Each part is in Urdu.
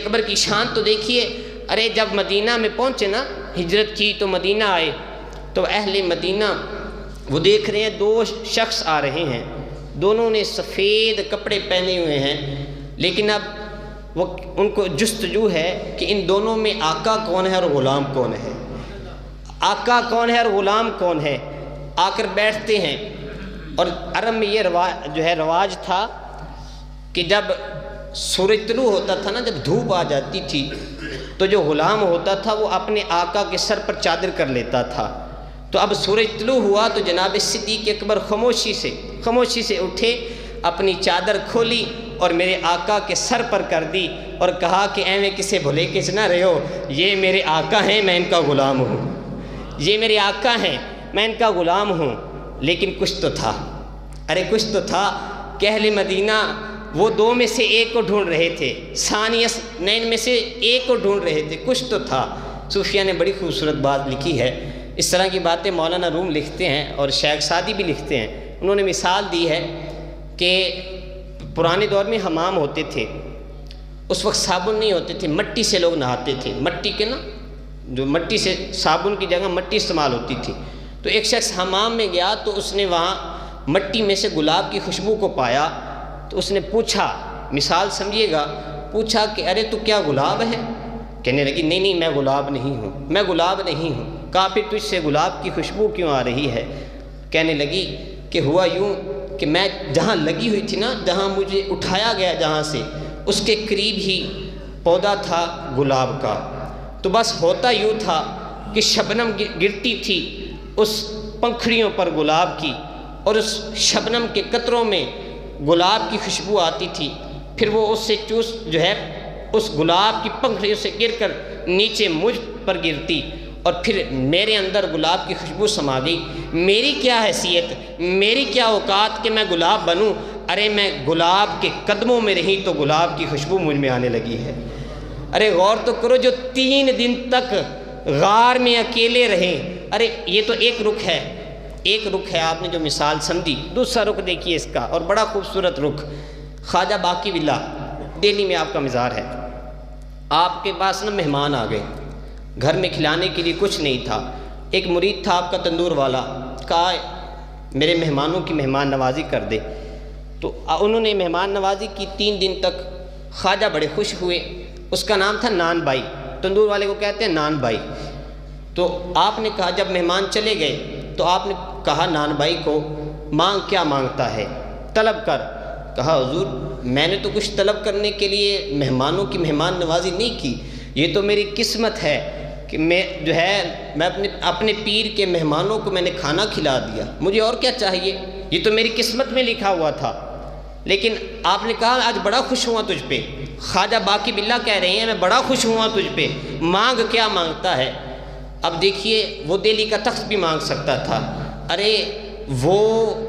اکبر کی شان تو دیکھیے. ارے جب مدینہ میں پہنچے نا، ہجرت کی تو مدینہ آئے، تو اہل مدینہ وہ دیکھ رہے ہیں دو شخص آ رہے ہیں، دونوں نے سفید کپڑے پہنے ہوئے ہیں، لیکن اب وہ ان کو جستجو ہے کہ ان دونوں میں آقا کون ہے اور غلام کون ہے، آقا کون ہے اور غلام کون ہے. آ کر بیٹھتے ہیں. اور عرب میں یہ رواج تھا کہ جب سورج طلوع ہوتا تھا نا، جب دھوپ آ جاتی تھی تو جو غلام ہوتا تھا وہ اپنے آقا کے سر پر چادر کر لیتا تھا. تو اب سورج طلوع ہوا تو جناب صدیق اکبر خاموشی سے اٹھے، اپنی چادر کھولی اور میرے آقا کے سر پر کر دی اور کہا کہ اے میں کسے بھلے کس نہ رہے ہو، یہ میرے آقا ہیں، میں ان کا غلام ہوں، یہ میرے آقا ہیں، میں ان کا غلام ہوں. لیکن کچھ تو تھا، ارے کچھ تو تھا کہ اہل مدینہ وہ دو میں سے ایک کو ڈھونڈ رہے تھے، ثانیہ نین میں سے ایک کو ڈھونڈ رہے تھے، کچھ تو تھا. صوفیہ نے بڑی خوبصورت بات لکھی ہے. اس طرح کی باتیں مولانا روم لکھتے ہیں اور شیخ سعدی بھی لکھتے ہیں. انہوں نے مثال دی ہے کہ پرانے دور میں حمام ہوتے تھے، اس وقت صابن نہیں ہوتے تھے، مٹی سے لوگ نہاتے تھے، مٹی کے نا جو مٹی سے صابن کی جگہ مٹی استعمال ہوتی تھی. تو ایک شخص حمام میں گیا تو اس نے وہاں مٹی میں سے گلاب کی خوشبو کو پایا. تو اس نے پوچھا، مثال سمجھیے گا، پوچھا کہ ارے تو کیا گلاب ہے؟ کہنے لگی نہیں میں گلاب نہیں ہوں، میں گلاب نہیں ہوں. کہا پھر تجھ سے گلاب کی خوشبو کیوں آ رہی ہے؟ کہنے لگی کہ ہوا یوں کہ میں جہاں لگی ہوئی تھی نا، جہاں مجھے اٹھایا گیا جہاں سے، اس کے قریب ہی پودا تھا گلاب کا. تو بس ہوتا یوں تھا کہ شبنم گرتی تھی اس پنکھڑیوں پر گلاب کی، اور اس شبنم کے قطروں میں گلاب کی خوشبو آتی تھی. پھر وہ اس سے چوس اس گلاب کی پنکھڑیوں سے گر کر نیچے مجھ پر گرتی، اور پھر میرے اندر گلاب کی خوشبو سما گئی. میری کیا حیثیت، میری کیا اوقات کہ میں گلاب بنوں؟ ارے میں گلاب کے قدموں میں رہی تو گلاب کی خوشبو مجھ میں آنے لگی ہے. ارے غور تو کرو، جو 3 دن تک غار میں اکیلے رہے. ارے یہ تو ایک رخ ہے، آپ نے جو مثال سمجھی. دوسرا رخ دیکھیے اس کا، اور بڑا خوبصورت رخ. خواجہ باقی باللہ دہلی میں آپ کا مزار ہے. آپ کے پاس نا مہمان آ گئے، گھر میں کھلانے کے لیے کچھ نہیں تھا. ایک مرید تھا آپ کا تندور والا، کہا میرے مہمانوں کی مہمان نوازی کر دے. تو انہوں نے مہمان نوازی کی. 3 دن تک خواجہ بڑے خوش ہوئے. اس کا نام تھا نان بائی، تندور والے کو کہتے ہیں نان بائی. تو آپ نے کہا، جب مہمان چلے گئے تو آپ نے کہا نان بائی کو، مانگ کیا مانگتا ہے، طلب کر. کہا حضور میں نے تو کچھ طلب کرنے کے لیے مہمانوں کی مہمان نوازی نہیں کی، یہ تو میری قسمت ہے کہ میں اپنے پیر کے مہمانوں کو میں نے کھانا کھلا دیا، مجھے اور کیا چاہیے، یہ تو میری قسمت میں لکھا ہوا تھا. لیکن آپ نے کہا آج بڑا خوش ہوا تجھ پہ. خواجہ باقی باللہ کہہ رہے ہیں میں بڑا خوش ہوا تجھ پہ، مانگ کیا مانگتا ہے. اب دیکھیے وہ دہلی کا تخت بھی مانگ سکتا تھا، ارے وہ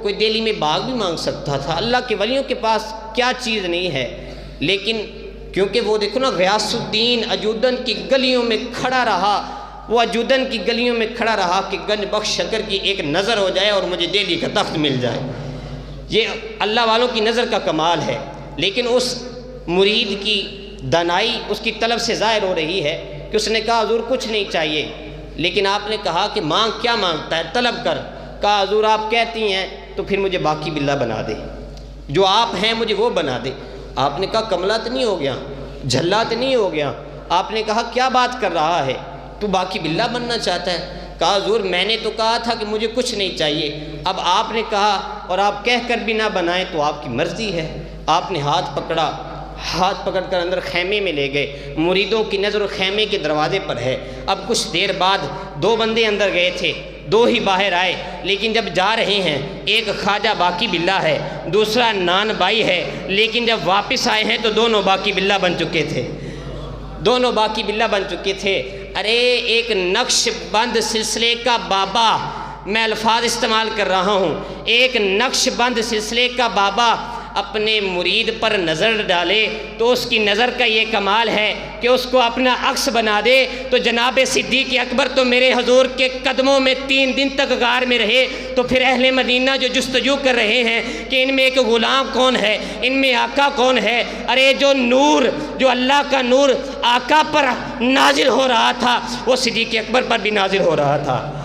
کوئی دہلی میں باغ بھی مانگ سکتا تھا. اللہ کے ولیوں کے پاس کیا چیز نہیں ہے. لیکن کیونکہ وہ دیکھو نا غیاث الدین اجودن کی گلیوں میں کھڑا رہا، وہ اجودن کی گلیوں میں کھڑا رہا کہ گنج بخش شکر کی ایک نظر ہو جائے اور مجھے دہلی کا تخت مل جائے. یہ اللہ والوں کی نظر کا کمال ہے. لیکن اس مرید کی دانائی اس کی طلب سے ظاہر ہو رہی ہے کہ اس نے کہا حضور کچھ نہیں چاہیے. لیکن آپ نے کہا کہ مانگ کیا مانگتا ہے، طلب کر. کہا حضور آپ کہتی ہیں تو پھر مجھے باقی باللہ بنا دے، جو آپ ہیں مجھے وہ بنا دے. آپ نے کہا کملا تو نہیں ہو گیا، جھلا تو نہیں ہو گیا. آپ نے کہا کیا بات کر رہا ہے، تو باقی باللہ بننا چاہتا ہے. کہا حضور میں نے تو کہا تھا کہ مجھے کچھ نہیں چاہیے، اب آپ نے کہا اور آپ کہہ کر بھی نہ بنائیں تو آپ کی مرضی ہے. آپ نے ہاتھ پکڑ کر اندر خیمے میں لے گئے. مریدوں کی نظر خیمے کے دروازے پر ہے. اب کچھ دیر بعد 2 بندے اندر گئے تھے، 2 ہی باہر آئے. لیکن جب جا رہے ہیں، ایک خواجہ باقی باللہ ہے، دوسرا نان بائی ہے. لیکن جب واپس آئے ہیں تو دونوں باقی باللہ بن چکے تھے. ارے ایک نقش بند سلسلے کا بابا، میں الفاظ استعمال کر رہا ہوں، ایک نقش بند سلسلے کا بابا اپنے مرید پر نظر ڈالے تو اس کی نظر کا یہ کمال ہے کہ اس کو اپنا عکس بنا دے۔ تو جناب صدیق اکبر تو میرے حضور کے قدموں میں 3 دن تک غار میں رہے، تو پھر اہل مدینہ جو جستجو کر رہے ہیں کہ ان میں ایک غلام کون ہے، ان میں آقا کون ہے، ارے جو نور، جو اللہ کا نور آقا پر نازل ہو رہا تھا وہ صدیق اکبر پر بھی نازل ہو رہا تھا۔